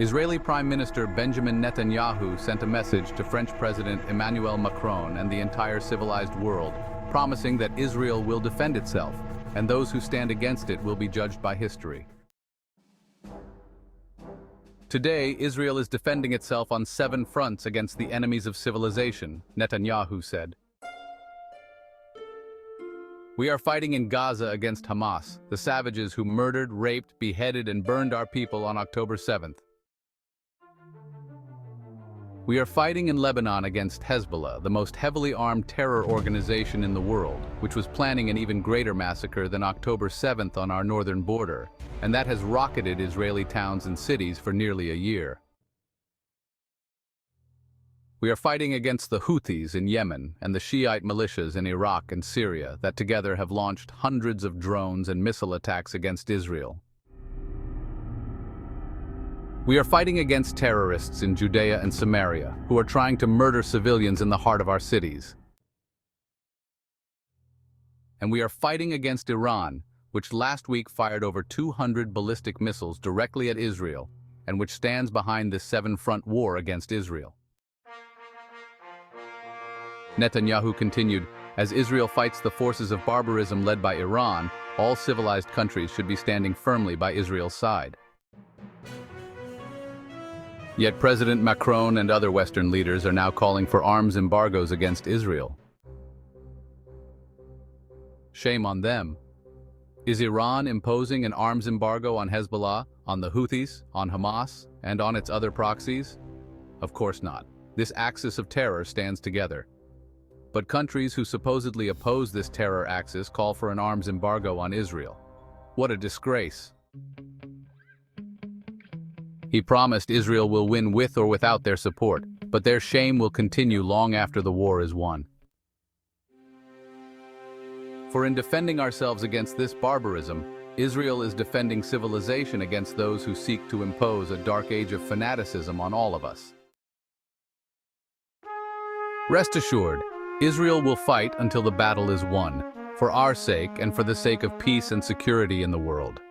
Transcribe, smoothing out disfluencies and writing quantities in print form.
Israeli Prime Minister Benjamin Netanyahu sent a message to French President Emmanuel Macron and the entire civilized world, promising that Israel will defend itself, and those who stand against it will be judged by history. Today, Israel is defending itself on 7 fronts against the enemies of civilization, Netanyahu said. We are fighting in Gaza against Hamas, the savages who murdered, raped, beheaded, and burned our people on October 7th. We are fighting in Lebanon against Hezbollah, the most heavily armed terror organization in the world, which was planning an even greater massacre than October 7th on our northern border, and that has rocketed Israeli towns and cities for nearly a year. We are fighting against the Houthis in Yemen and the Shiite militias in Iraq and Syria that together have launched hundreds of drones and missile attacks against Israel. We are fighting against terrorists in Judea and Samaria, who are trying to murder civilians in the heart of our cities. And we are fighting against Iran, which last week fired over 200 ballistic missiles directly at Israel, and which stands behind this 7-front war against Israel. Netanyahu continued, as Israel fights the forces of barbarism led by Iran, all civilized countries should be standing firmly by Israel's side. Yet President Macron and other Western leaders are now calling for arms embargoes against Israel. Shame on them. Is Iran imposing an arms embargo on Hezbollah, on the Houthis, on Hamas, and on its other proxies? Of course not. This axis of terror stands together. But countries who supposedly oppose this terror axis call for an arms embargo on Israel. What a disgrace. He promised Israel will win with or without their support, but their shame will continue long after the war is won. For in defending ourselves against this barbarism, Israel is defending civilization against those who seek to impose a dark age of fanaticism on all of us. Rest assured, Israel will fight until the battle is won, for our sake and for the sake of peace and security in the world.